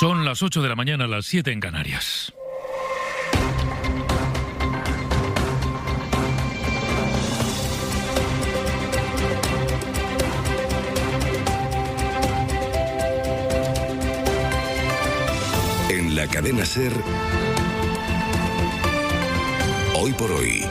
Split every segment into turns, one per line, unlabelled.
Son las 8 de la mañana, las 7 en Canarias.
En la cadena SER, Hoy por Hoy,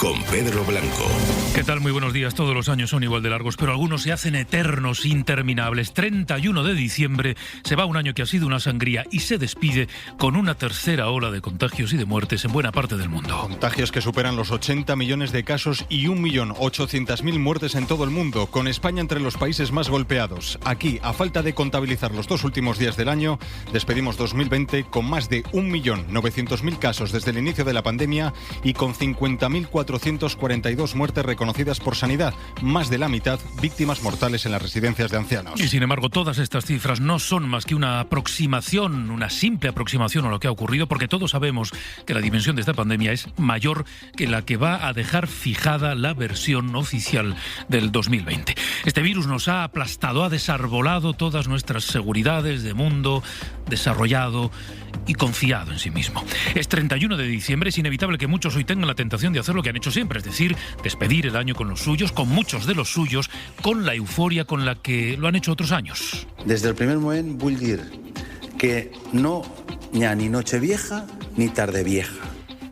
con Pedro Blanco.
¿Qué tal? Muy buenos días. Todos los años son igual de largos, pero algunos se hacen eternos, interminables. 31 de diciembre, se va un año que ha sido una sangría y se despide con una tercera ola de contagios y de muertes en buena parte del mundo.
Contagios que superan los 80 millones de casos y 1.800.000 muertes en todo el mundo, con España entre los países más golpeados. Aquí, a falta de contabilizar los dos últimos días del año, despedimos 2020 con más de 1.900.000 casos desde el inicio de la pandemia y con 50.442 muertes reconocidas por Sanidad, más de la mitad víctimas mortales en las residencias de ancianos.
Y sin embargo, todas estas cifras no son más que una aproximación, una simple aproximación a lo que ha ocurrido, porque todos sabemos que la dimensión de esta pandemia es mayor que la que va a dejar fijada la versión oficial del 2020. Este virus nos ha aplastado, ha desarbolado todas nuestras seguridades de mundo, desarrollado y confiado en sí mismo. Es 31 de diciembre, es inevitable que muchos hoy tengan la tentación de hacer lo que han hecho siempre, es decir, despedir el año con los suyos, con muchos de los suyos, con la euforia con la que lo han hecho otros años.
Des del primer moment vull dir que no hi ha ni Nochevieja ni Tardevieja.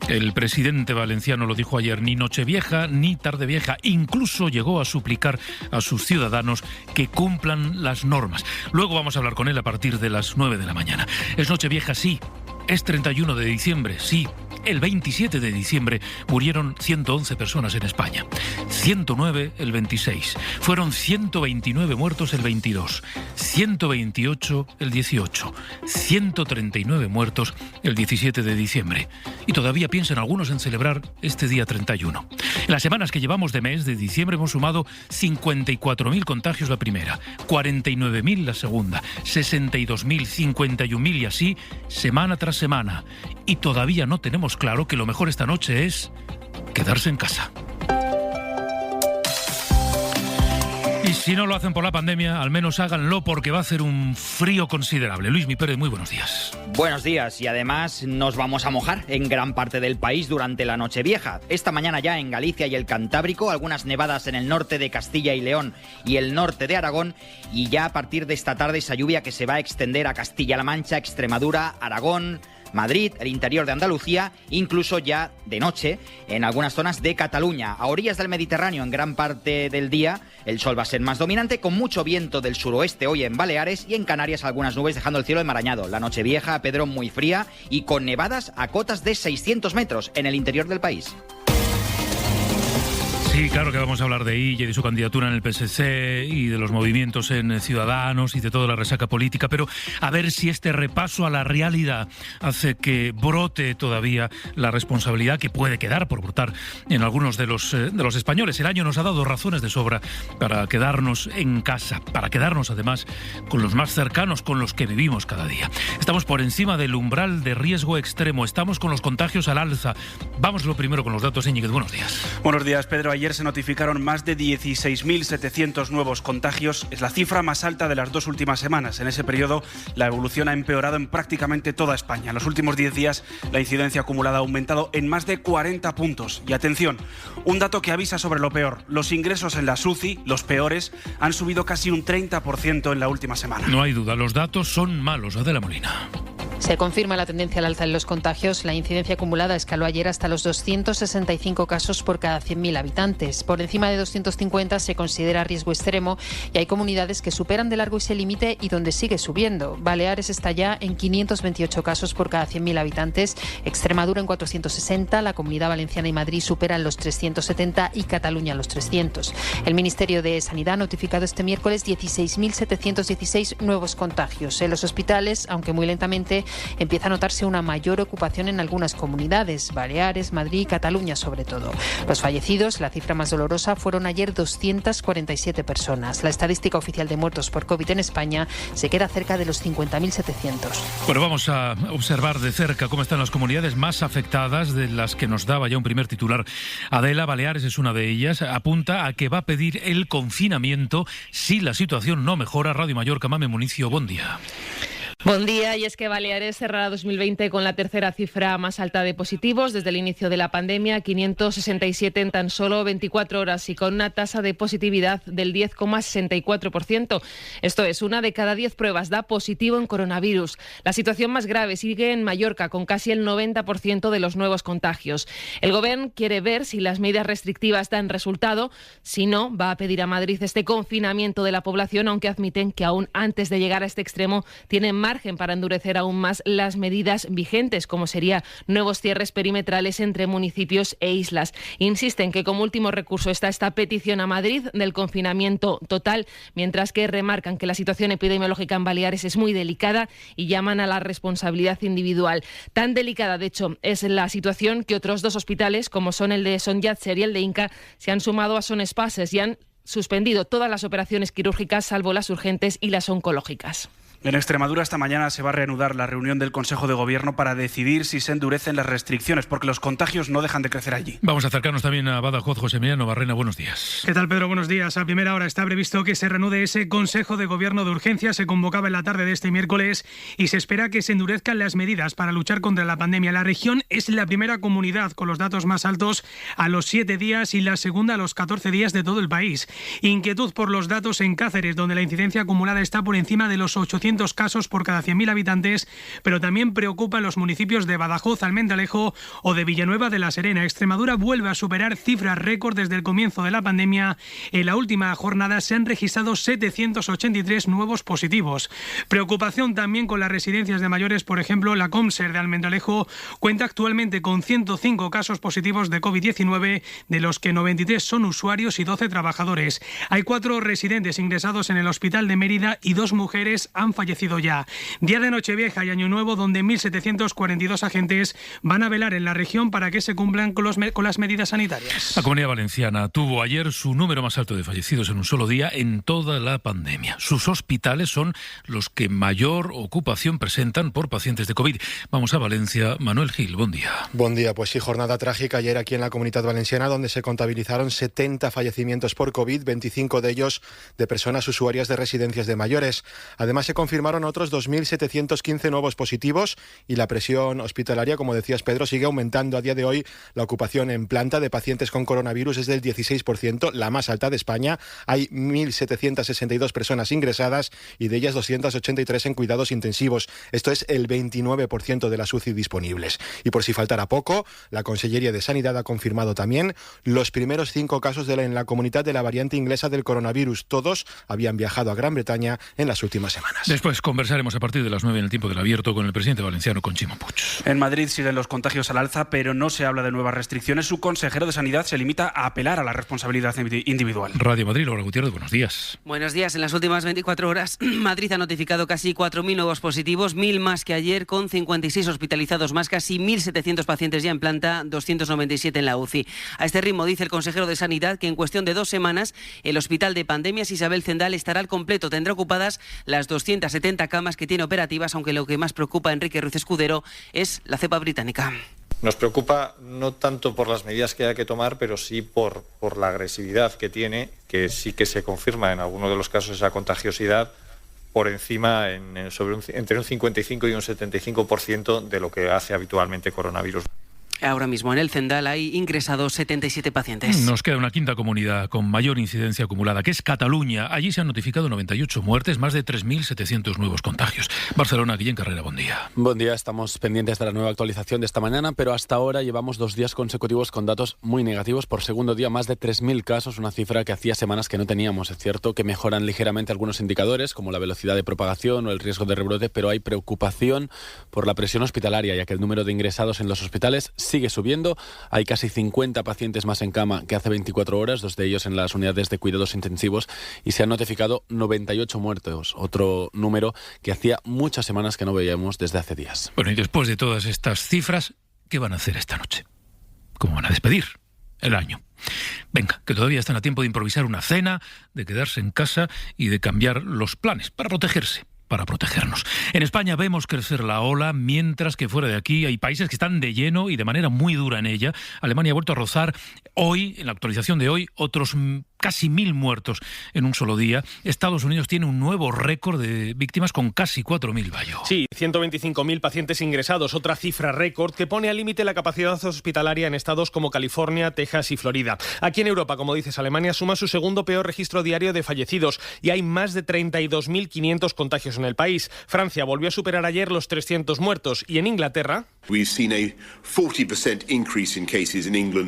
El presidente valenciano lo dijo ayer, ni Nochevieja ni Tardevieja. Incluso llegó a suplicar a sus ciudadanos que cumplan las normas. Luego vamos a hablar con él a partir de las 9 de la mañana. Es Nochevieja, sí. Es 31 de diciembre, sí. El 27 de diciembre murieron 111 personas en España, 109 el 26, fueron 129 muertos el 22, 128 el 18, 139 muertos el 17 de diciembre. Y todavía piensan algunos en celebrar este día 31. En las semanas que llevamos de mes de diciembre hemos sumado 54.000 contagios la primera, 49.000 la segunda, 62.000, 51.000 y así, semana tras semana. Y todavía no tenemos claro que lo mejor esta noche es quedarse en casa. Y si no lo hacen por la pandemia, al menos háganlo porque va a hacer un frío considerable. Luis Mi Pérez, muy buenos días.
Buenos días, y además nos vamos a mojar en gran parte del país durante la Nochevieja. Esta mañana ya en Galicia y el Cantábrico, algunas nevadas en el norte de Castilla y León y el norte de Aragón, y ya a partir de esta tarde esa lluvia que se va a extender a Castilla-La Mancha, Extremadura, Aragón, Madrid, el interior de Andalucía, incluso ya de noche en algunas zonas de Cataluña. A orillas del Mediterráneo, en gran parte del día, el sol va a ser más dominante, con mucho viento del suroeste hoy en Baleares y en Canarias algunas nubes dejando el cielo enmarañado. La Nochevieja, Pedro, muy fría y con nevadas a cotas de 600 metros en el interior del país.
Sí, claro que vamos a hablar de ella y de su candidatura en el PSC y de los movimientos en Ciudadanos y de toda la resaca política, pero a ver si este repaso a la realidad hace que brote todavía la responsabilidad que puede quedar por brotar en algunos de los españoles. El año nos ha dado razones de sobra para quedarnos en casa, para quedarnos además con los más cercanos, con los que vivimos cada día. Estamos por encima del umbral de riesgo extremo, estamos con los contagios al alza. Vamos lo primero con los datos, Íñiguez. Buenos días.
Buenos días, Pedro. Ayer se notificaron más de 16.700 nuevos contagios. Es la cifra más alta de las dos últimas semanas. En ese periodo, la evolución ha empeorado en prácticamente toda España. En los últimos 10 días, la incidencia acumulada ha aumentado en más de 40 puntos. Y atención, un dato que avisa sobre lo peor. Los ingresos en la UCI, los peores, han subido casi un 30% en la última semana.
No hay duda, los datos son malos. Adela Molina.
Se confirma la tendencia al alza en los contagios. La incidencia acumulada escaló ayer hasta los 265 casos por cada 100.000 habitantes. Por encima de 250 se considera riesgo extremo y hay comunidades que superan de largo ese límite y donde sigue subiendo. Baleares está ya en 528 casos por cada 100.000 habitantes, Extremadura en 460, la Comunidad Valenciana y Madrid superan los 370 y Cataluña los 300. El Ministerio de Sanidad ha notificado este miércoles 16.716 nuevos contagios. En los hospitales, aunque muy lentamente, empieza a notarse una mayor ocupación en algunas comunidades, Baleares, Madrid y Cataluña sobre todo. Los fallecidos, la cifra más dolorosa, fueron ayer 247 personas. La estadística oficial de muertos por COVID en España se queda cerca de los 50.700.
Bueno, vamos a observar de cerca cómo están las comunidades más afectadas, de las que nos daba ya un primer titular. Adela, Baleares es una de ellas, apunta a que va a pedir el confinamiento si la situación no mejora. Radio Mallorca, Mame Municio, buen día.
Buen día, y es que Baleares cerrará 2020 con la tercera cifra más alta de positivos desde el inicio de la pandemia, 567 en tan solo 24 horas y con una tasa de positividad del 10,64%. Esto es, 1 de cada 10 pruebas da positivo en coronavirus. La situación más grave sigue en Mallorca, con casi el 90% de los nuevos contagios. El Gobierno quiere ver si las medidas restrictivas dan resultado. Si no, va a pedir a Madrid este confinamiento de la población, aunque admiten que aún antes de llegar a este extremo tienen margen para endurecer aún más las medidas vigentes, como sería nuevos cierres perimetrales entre municipios e islas. Insisten que como último recurso está esta petición a Madrid del confinamiento total, mientras que remarcan que la situación epidemiológica en Baleares es muy delicada y llaman a la responsabilidad individual. Tan delicada, de hecho, es la situación que otros 2 hospitales, como son el de Son Llàtzer y el de Inca, se han sumado a Son Espases y han suspendido todas las operaciones quirúrgicas, salvo las urgentes y las oncológicas.
En Extremadura esta mañana se va a reanudar la reunión del Consejo de Gobierno para decidir si se endurecen las restricciones, porque los contagios no dejan de crecer allí.
Vamos a acercarnos también a Badajoz. José Emiliano Barrena, buenos días.
¿Qué tal, Pedro? Buenos días. A primera hora está previsto que se reanude ese Consejo de Gobierno de urgencia. Se convocaba en la tarde de este miércoles y se espera que se endurezcan las medidas para luchar contra la pandemia. La región es la primera comunidad con los datos más altos a los 7 días y la segunda a los 14 días de todo el país. Inquietud por los datos en Cáceres, donde la incidencia acumulada está por encima de los 800 casos por cada 100.000 habitantes, pero también preocupa en los municipios de Badajoz, Almendralejo o de Villanueva de la Serena. Extremadura vuelve a superar cifras récord desde el comienzo de la pandemia. En la última jornada se han registrado 783 nuevos positivos. Preocupación también con las residencias de mayores. Por ejemplo, la Comser de Almendralejo cuenta actualmente con 105 casos positivos de COVID-19, de los que 93 son usuarios y 12 trabajadores. Hay 4 residentes ingresados en el hospital de Mérida y 2 mujeres han fallecido ya. Día de Nochevieja y Año Nuevo, donde 1.742 agentes van a velar en la región para que se cumplan con las medidas sanitarias.
La Comunidad Valenciana tuvo ayer su número más alto de fallecidos en un solo día en toda la pandemia. Sus hospitales son los que mayor ocupación presentan por pacientes de COVID. Vamos a Valencia. Manuel Gil, buen día.
Buen día. Pues sí, jornada trágica ayer aquí en la Comunidad Valenciana, donde se contabilizaron 70 fallecimientos por COVID, 25 de ellos de personas usuarias de residencias de mayores. Además, se confirmaron otros 2.715 nuevos positivos y la presión hospitalaria, como decías, Pedro, sigue aumentando. A día de hoy, la ocupación en planta de pacientes con coronavirus es del 16%, la más alta de España. Hay 1.762 personas ingresadas y de ellas 283 en cuidados intensivos. Esto es el 29% de las UCI disponibles. Y por si faltara poco, la Consellería de Sanidad ha confirmado también los primeros 5 casos en la comunidad de la variante inglesa del coronavirus. Todos habían viajado a Gran Bretaña en las últimas semanas.
Después conversaremos a partir de las 9 en el tiempo del abierto con el presidente valenciano, con Chimo Puig.
En Madrid siguen los contagios al alza, pero no se habla de nuevas restricciones. Su consejero de Sanidad se limita a apelar a la responsabilidad individual.
Radio Madrid, Laura Gutiérrez, buenos días.
Buenos días. En las últimas 24 horas, Madrid ha notificado casi 4.000 nuevos positivos, 1.000 más que ayer, con 56 hospitalizados más, casi 1.700 pacientes ya en planta, 297 en la UCI. A este ritmo, dice el consejero de Sanidad, que en cuestión de 2 semanas el Hospital de Pandemias Isabel Zendal estará al completo. Tendrá ocupadas las 270 camas que tiene operativas, aunque lo que más preocupa a Enrique Ruiz Escudero es la cepa británica.
Nos preocupa no tanto por las medidas que hay que tomar, pero sí por la agresividad que tiene, que sí que se confirma en algunos de los casos esa contagiosidad por encima entre un 55 y un 75% de lo que hace habitualmente coronavirus.
Ahora mismo en el Zendal hay ingresados 77 pacientes.
Nos queda una quinta comunidad con mayor incidencia acumulada, que es Cataluña. Allí se han notificado 98 muertes, más de 3.700 nuevos contagios. Barcelona, Guillén Carrera, buen día.
Buen día, estamos pendientes de la nueva actualización de esta mañana, pero hasta ahora llevamos 2 días consecutivos con datos muy negativos. Por segundo día, más de 3.000 casos, una cifra que hacía semanas que no teníamos. Es cierto que mejoran ligeramente algunos indicadores, como la velocidad de propagación o el riesgo de rebrote, pero hay preocupación por la presión hospitalaria, ya que el número de ingresados en los hospitales sigue subiendo. Hay casi 50 pacientes más en cama que hace 24 horas, 2 de ellos en las unidades de cuidados intensivos, y se han notificado 98 muertos, otro número que hacía muchas semanas que no veíamos desde hace días.
Bueno, y después de todas estas cifras, ¿qué van a hacer esta noche? ¿Cómo van a despedir el año? Venga, que todavía están a tiempo de improvisar una cena, de quedarse en casa y de cambiar los planes para protegerse. Para protegernos. En España vemos crecer la ola, mientras que fuera de aquí hay países que están de lleno y de manera muy dura en ella. Alemania ha vuelto a rozar hoy, en la actualización de hoy, otros casi 1.000 muertos en un solo día. Estados Unidos tiene un nuevo récord de víctimas con casi 4.000, Bayo.
Sí, 125.000 pacientes ingresados, otra cifra récord que pone al límite la capacidad hospitalaria en estados como California, Texas y Florida. Aquí en Europa, como dices, Alemania suma su segundo peor registro diario de fallecidos y hay más de 32.500 contagios en el país. Francia volvió a superar ayer los 300 muertos y en Inglaterra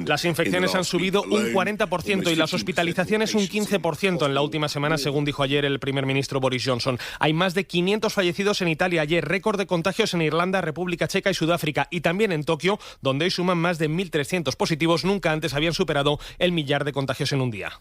las infecciones han subido un 40% y las hospitalizaciones un 15% en la última semana, según dijo ayer el primer ministro Boris Johnson. Hay más de 500 fallecidos en Italia ayer, récord de contagios en Irlanda, República Checa y Sudáfrica, y también en Tokio, donde hoy suman más de 1.300 positivos. Nunca antes habían superado el 1.000.000 de contagios en un día.